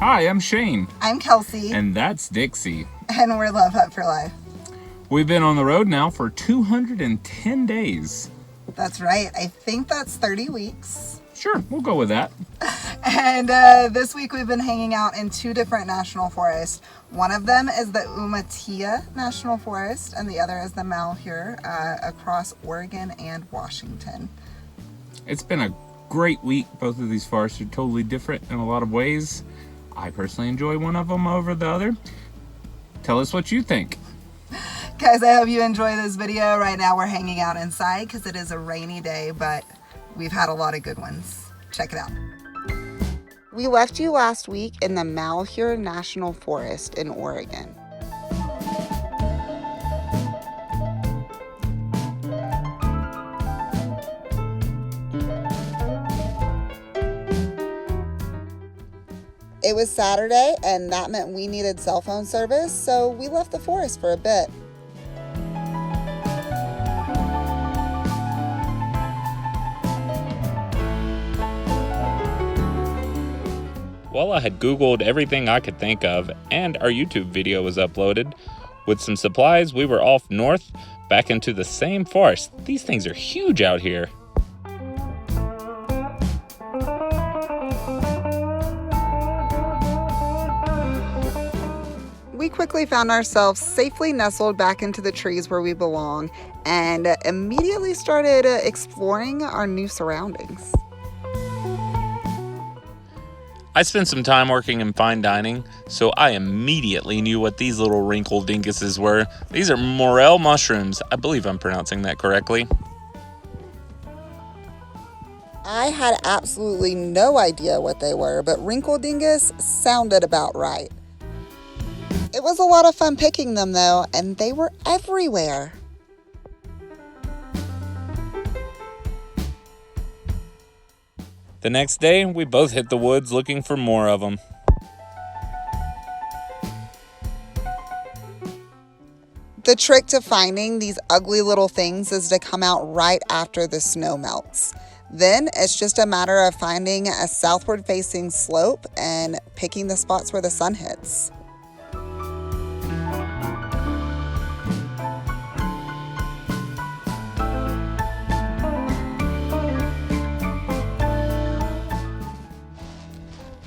Hi, I'm Shane. I'm Kelsey. And that's Dixie. And we're Love Hut for Life. We've been on the road now for 210 days. That's right. I think that's 30 weeks. Sure, we'll go with that. And this week we've been hanging out in two different national forests. One of them is the Umatilla National Forest, and the other is the Malheur across Oregon and Washington. It's been a great week. Both of these forests are totally different in a lot of ways. I personally enjoy one of them over the other. Tell us what you think. Guys, I hope you enjoy this video. Right now we're hanging out inside because it is a rainy day, but we've had a lot of good ones. Check it out. We left you last week in the Malheur National Forest in Oregon. It was Saturday, and that meant we needed cell phone service, so we left the forest for a bit. Well, I had Googled everything I could think of, and our YouTube video was uploaded. With some supplies, we were off north, back into the same forest. These things are huge out here. We quickly found ourselves safely nestled back into the trees where we belong, and immediately started exploring our new surroundings. I spent some time working in fine dining, so I immediately knew what these little wrinkled dinguses were. These are morel mushrooms. I believe I'm pronouncing that correctly. I had absolutely no idea what they were, but wrinkle dingus sounded about right. It was a lot of fun picking them though, and they were everywhere. The next day, we both hit the woods looking for more of them. The trick to finding these ugly little things is to come out right after the snow melts. Then it's just a matter of finding a southward facing slope and picking the spots where the sun hits.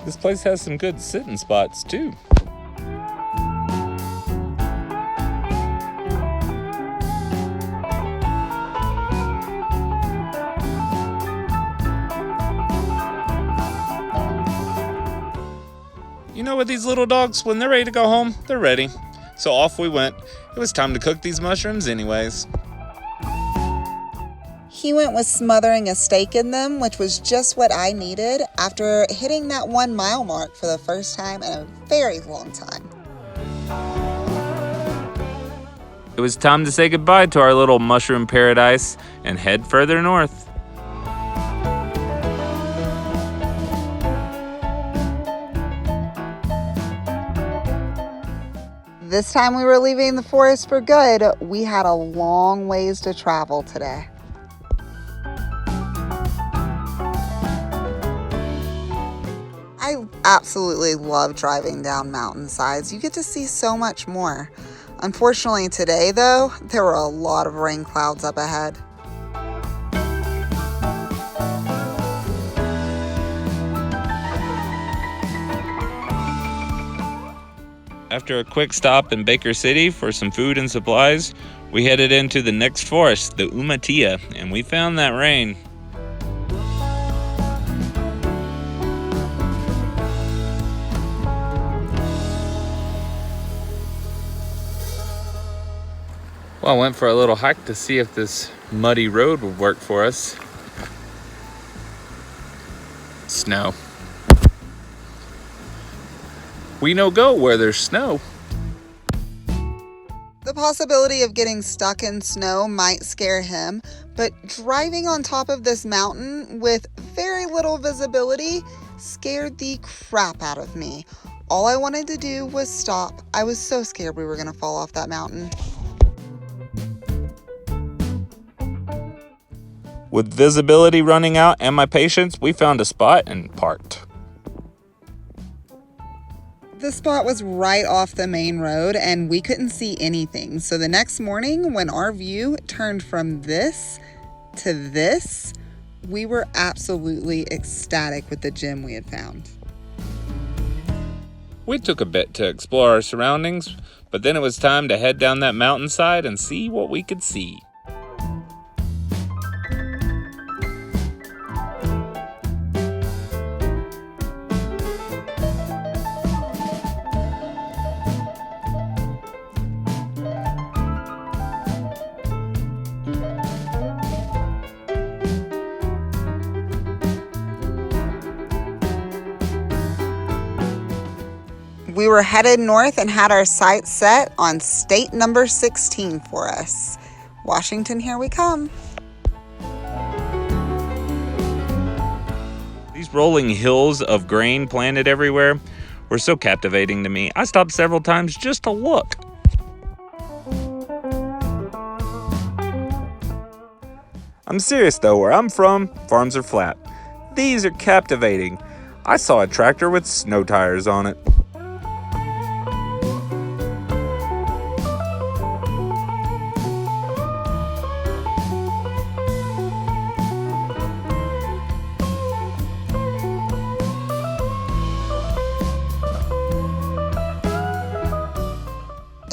This place has some good sitting spots too. You know what, these little dogs, when they're ready to go home, they're ready. So off we went. It was time to cook these mushrooms anyways. He went with smothering a steak in them, which was just what I needed after hitting that 1 mile mark for the first time in a very long time. It was time to say goodbye to our little mushroom paradise and head further north. This time we were leaving the forest for good. We had a long ways to travel today. I absolutely love driving down mountainsides. You get to see so much more. Unfortunately today, though, there were a lot of rain clouds up ahead. After a quick stop in Baker City for some food and supplies, we headed into the next forest, the Umatilla, and we found that rain. Well, I went for a little hike to see if this muddy road would work for us. Snow. We no go where there's snow. The possibility of getting stuck in snow might scare him, but driving on top of this mountain with very little visibility scared the crap out of me. All I wanted to do was stop. I was so scared we were going to fall off that mountain. With visibility running out and my patience, we found a spot and parked. The spot was right off the main road and we couldn't see anything. So the next morning when our view turned from this to this, we were absolutely ecstatic with the gem we had found. We took a bit to explore our surroundings, but then it was time to head down that mountainside and see what we could see. We were headed north and had our sights set on state number 16 for us. Washington, here we come. These rolling hills of grain planted everywhere were so captivating to me. I stopped several times just to look. I'm serious though, where I'm from, farms are flat. These are captivating. I saw a tractor with snow tires on it.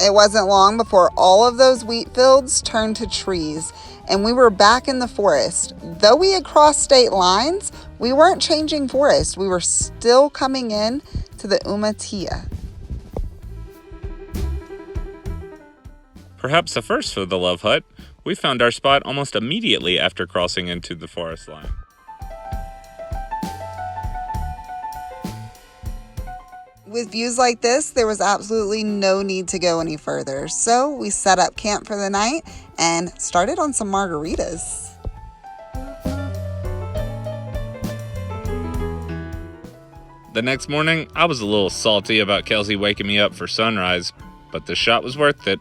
It wasn't long before all of those wheat fields turned to trees, and we were back in the forest. Though we had crossed state lines, we weren't changing forest. We were still coming in to the Umatia. Perhaps the first for the Love Hut, we found our spot almost immediately after crossing into the forest line. With views like this, there was absolutely no need to go any further. So we set up camp for the night and started on some margaritas. The next morning, I was a little salty about Kelsey waking me up for sunrise, but the shot was worth it.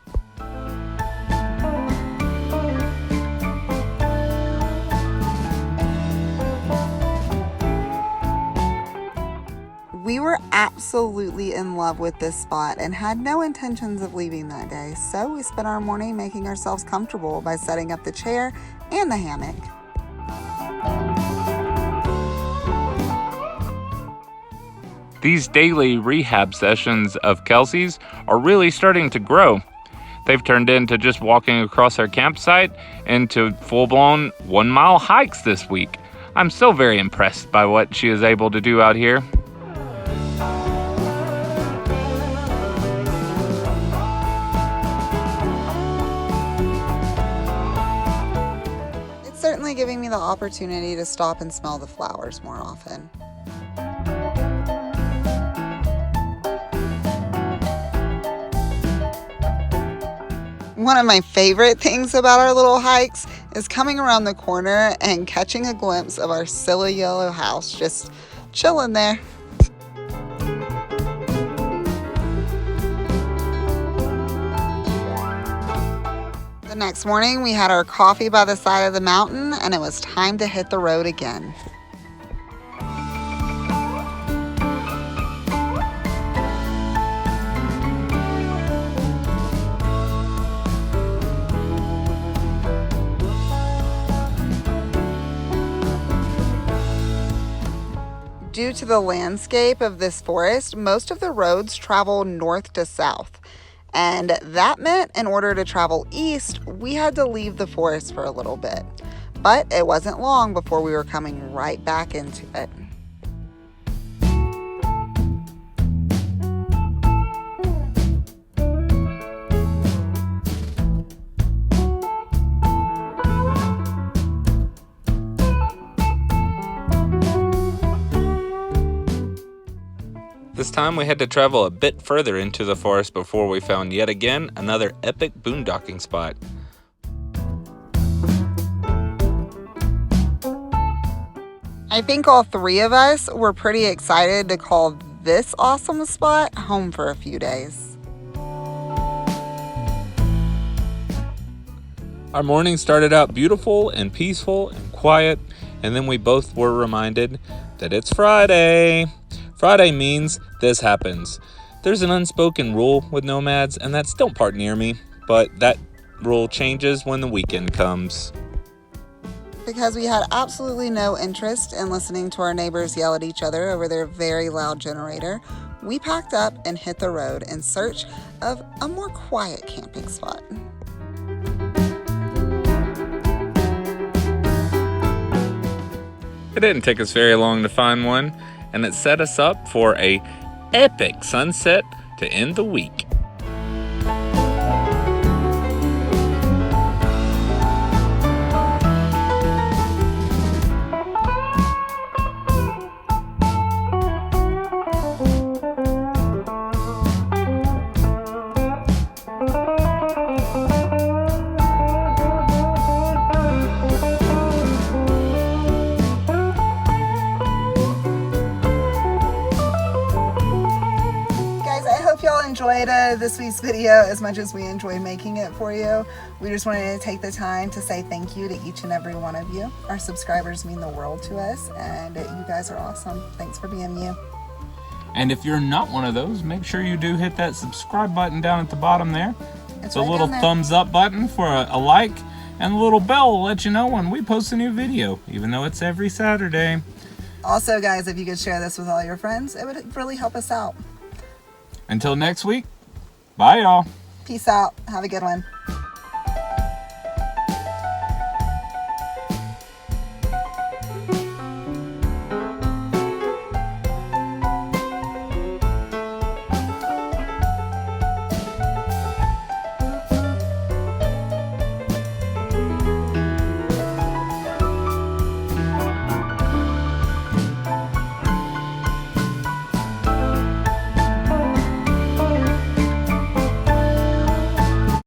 We were absolutely in love with this spot and had no intentions of leaving that day, so we spent our morning making ourselves comfortable by setting up the chair and the hammock. These daily rehab sessions of Kelsey's are really starting to grow. They've turned into just walking across our campsite into full-blown 1-mile hikes this week. I'm so very impressed by what she is able to do out here. It's certainly giving me the opportunity to stop and smell the flowers more often. One of my favorite things about our little hikes is coming around the corner and catching a glimpse of our silly yellow house just chilling there. The next morning, we had our coffee by the side of the mountain, and it was time to hit the road again. Due to the landscape of this forest, most of the roads travel north to south. And that meant in order to travel east, we had to leave the forest for a little bit. But it wasn't long before we were coming right back into it. This time we had to travel a bit further into the forest before we found yet again another epic boondocking spot. I think all three of us were pretty excited to call this awesome spot home for a few days. Our morning started out beautiful and peaceful and quiet, and then we both were reminded that it's Friday. Friday means this happens. There's an unspoken rule with nomads, and that's don't park near me, but that rule changes when the weekend comes. Because we had absolutely no interest in listening to our neighbors yell at each other over their very loud generator, we packed up and hit the road in search of a more quiet camping spot. It didn't take us very long to find one, and it set us up for a epic sunset to end the week. Y'all enjoyed this week's video as much as we enjoyed making it for you. We just wanted to take the time to say thank you to each and every one of you. Our subscribers mean the world to us, and you guys are awesome. Thanks for being you. And if you're not one of those, make sure you do hit that subscribe button down at the bottom there. It's a little thumbs up button for a like, and the little bell will let you know when we post a new video, even though it's every Saturday. Also, guys, if you could share this with all your friends, it would really help us out. Until next week, bye y'all. Peace out. Have a good one.